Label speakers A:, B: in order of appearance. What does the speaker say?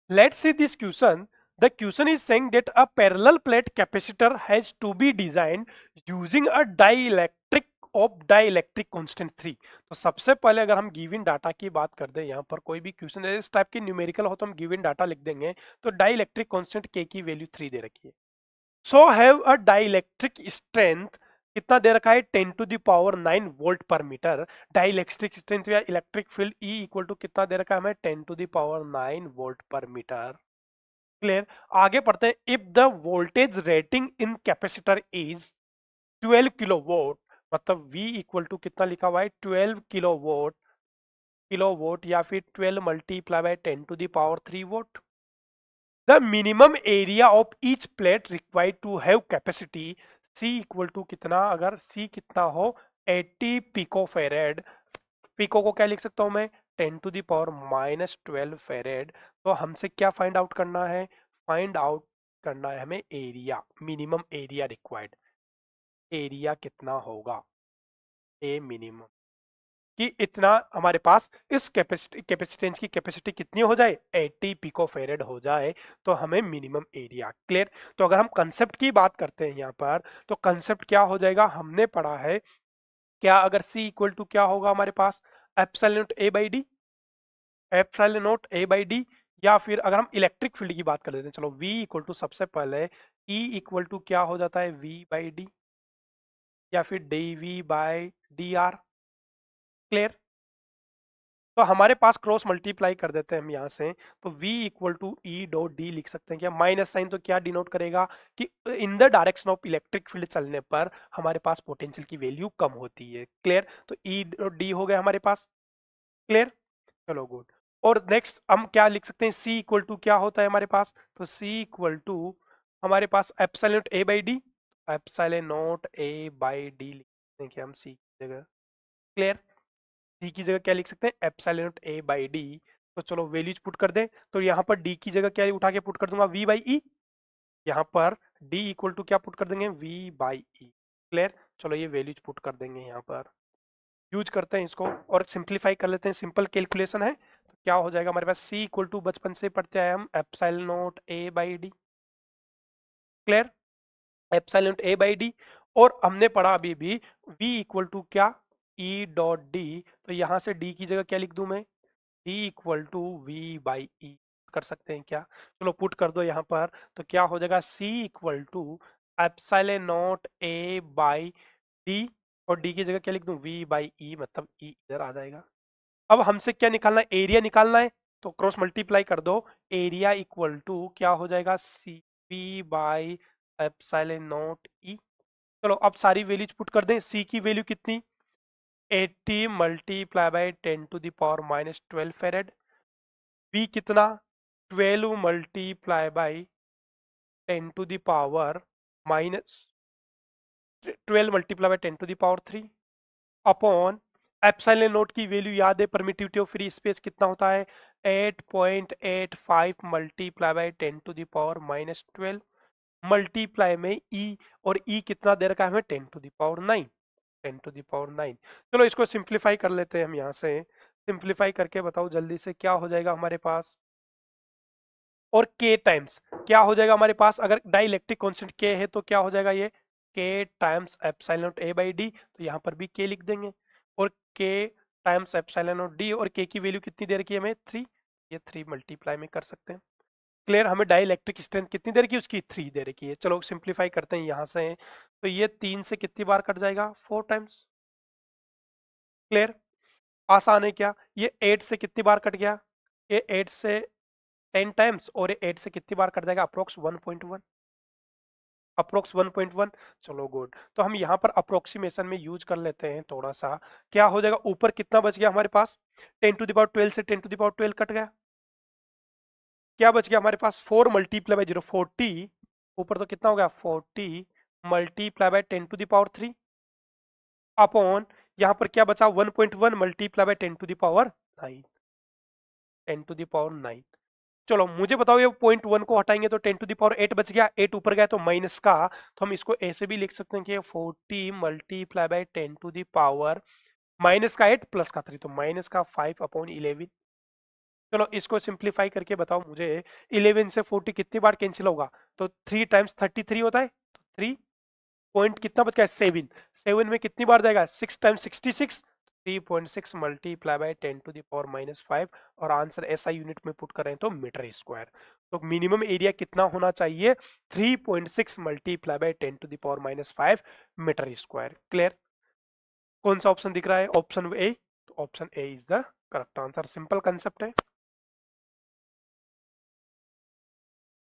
A: Let's see this question. The question is saying that a parallel plate capacitor has to be designed using a dielectric of dielectric constant 3. तो सबसे पहले अगर हम given data की बात कर दें, यहाँ पर कोई भी क्वेश्चन इस टाइप की न्यूमेरिकल हो तो हम गिवन डाटा लिख देंगे. तो डाइलेक्ट्रिक कांस्टेंट के की वैल्यू 3 दे रखी है. So have a dielectric strength कितना दे रखा है 10 to the power 9 volt per metre. Dielectric strength या electric field E equal to कितना दे रखा है हमें 10 to the power 9 volt per metre. Clear. आगे पढ़ते हैं. If the voltage rating in capacitor is 12 kilo volt, मतलब V इक्वल टू कितना लिखा हुआ है 12 किलो वोट या फिर 12 multiply by 10 to the power 3 volt. The minimum area of each plate required to have capacity C equal to कितना, अगर C कितना हो 80 पिको फेरेड. पिको को क्या लिख सकता हूं मैं 10 टू द पावर माइनस 12 फेरेड. तो हमसे क्या फाइंड आउट करना है, फाइंड आउट करना है हमें area, minimum area required. Area कितना होगा, ए मिनिमम कि इतना हमारे पास इस कैपेसिटेंस की कैपेसिटी कितनी हो जाए 80 पिको फेरेड हो जाए तो हमें मिनिमम एरिया. क्लियर. तो अगर हम कंसेप्ट की बात करते हैं यहाँ पर, तो कंसेप्ट क्या हो जाएगा, हमने पढ़ा है क्या, अगर C इक्वल टू क्या होगा हमारे पास epsilon naught A by D, epsilon naught A by D. या फिर अगर हम इलेक्ट्रिक फील्ड की बात कर लेते हैं, चलो V इक्वल टू सबसे पहले E इक्वल टू क्या हो जाता है V बाई डी या फिर dV by D R. Clear. तो हमारे पास क्रॉस मल्टीप्लाई कर देते हैं हम यहाँ से, तो V equal to E dot D लिख सकते हैं क्या. माइनस साइन तो क्या डिनोट करेगा कि in the direction of electric field चलने पर हमारे पास पोटेंशियल की वैल्यू कम होती है. क्लियर. तो ई डॉट डी हो गया हमारे पास. क्लियर. चलो गुड. और नेक्स्ट हम क्या लिख सकते हैं, C इक्वल टू क्या होता है हमारे पास, तो C इक्वल टू हमारे पास epsilon naught A by D, epsilon naught A by D लिख सकते हैं कि हम C की जगह. क्लियर. डी की जगह क्या लिख सकते हैं epsilon naught A by D. तो चलो वैल्यूज पुट कर दें, तो यहाँ पर D की जगह क्या उठा के पुट कर दूंगा V बाई ई. यहाँ पर D इक्वल टू क्या पुट कर देंगे V बाई ई. क्लियर. चलो ये वैल्यूज पुट कर देंगे यहाँ पर, यूज करते हैं इसको और सिंप्लीफाई कर लेते हैं. सिंपल कैलकुलेशन है. तो क्या हो जाएगा हमारे पास C इक्वल टू बचपन से पढ़ते आए हम epsilon naught A by D. Clear. Epsilon naught A by D. और हमने पढ़ा अभी भी V इक्वल टू क्या E डॉट डी. तो यहाँ से D की जगह क्या लिख दूं मैं D equal to V by E. कर सकते हैं क्या, चलो पुट कर दो यहाँ पर. तो क्या हो जाएगा C equal to epsilon naught A by D और D की जगह क्या लिख दूं V बाई ई, मतलब E इधर आ जाएगा. अब हमसे क्या निकालना है, एरिया निकालना है. तो क्रॉस मल्टीप्लाई कर दो, एरिया इक्वल टू क्या हो जाएगा C P by epsilon naught E. चलो अब सारी वैल्यूज पुट कर दें. C की वैल्यू कितनी 80 multiply by 10 to the power minus 12 farad. V कितना 12 multiply by 10 to the power minus 12 multiply by 10 to the power 3 upon epsilon naught की value याद है, परमिटिविटी ऑफ फ्री स्पेस कितना होता है 8.85 multiply by 10 to the power minus 12 multiply में E. और E कितना दे रखा है हमें 10 to the power 9, 10 to the power 9. चलो इसको सिंप्लीफाई कर लेते हैं हम यहाँ से. सिंप्लीफाई करके बताओ जल्दी से क्या हो जाएगा हमारे पास. और K टाइम्स क्या हो जाएगा हमारे पास, अगर डाइलेक्ट्रिक कांस्टेंट K है तो क्या हो जाएगा ये K times epsilon naught A by D. तो यहाँ पर भी K लिख देंगे. और K times epsilon not D और K की वैल्यू कितनी दे रखी है हमें 3. ये 3 मल्टीप्लाई में कर सकते हैं. क्लियर. हमें डाइलेक्ट्रिक स्ट्रेंथ कितनी दे रखी है उसकी 3 दे रखी है. चलो सिंप्लीफाई करते हैं यहाँ से. तो ये 3 से कितनी बार कट जाएगा 4 टाइम्स. क्लियर. आसान है क्या, ये 8 से कितनी बार कट गया, ये 8 से 10 टाइम्स और ये 8 से कितनी बार कट जाएगा अप्रोक्स 1.1, अप्रोक्स 1.1. चलो गुड. तो हम यहाँ पर अप्रोक्सीमेशन में यूज कर लेते हैं थोड़ा सा. क्या हो जाएगा ऊपर कितना बच गया हमारे पास 10 टू द पावर 12 से 10 टू द पावर 12 कट गया. क्या बच गया हमारे पास 4 मल्टीप्लाई बाई 0 40. ऊपर तो कितना हो गया 40 multiply by 10 to the power 3 upon यहाँ पर क्या बचा 1.1 multiply by 10 to the power 9, 10 to the power 9. चलो मुझे बताओ ये 0.1 को हटाएंगे तो 10 टू द पावर 8 बच गया, 8 ऊपर गया तो माइनस का. तो हम इसको ऐसे भी लिख सकते हैं कि 40 multiply by 10 to the power minus का 8 प्लस का 3 तो माइनस का 5 अपॉन 11. चलो इसको सिंप्लीफाई करके बताओ मुझे, 11 से 40 कितनी बार कैंसिल होगा? तो 3 टाइम्स 33 होता है, तो 3 पॉइंट कितना बच गया? 7। 7 में कितनी बार जाएगा? 6 टाइम्स 66, 3.6 मल्टीप्लाई बाय 10⁻⁻5, और आंसर ऐसा यूनिट में पुट करें तो मीटर स्क्वायर। तो मिनिमम एरिया कितना होना चाहिए? 3.6 multiply by 10⁻⁻5 metre square. Clear? कौन सा ऑप्शन दिख रहा है? Option A. तो option A is the correct answer. Simple concept है।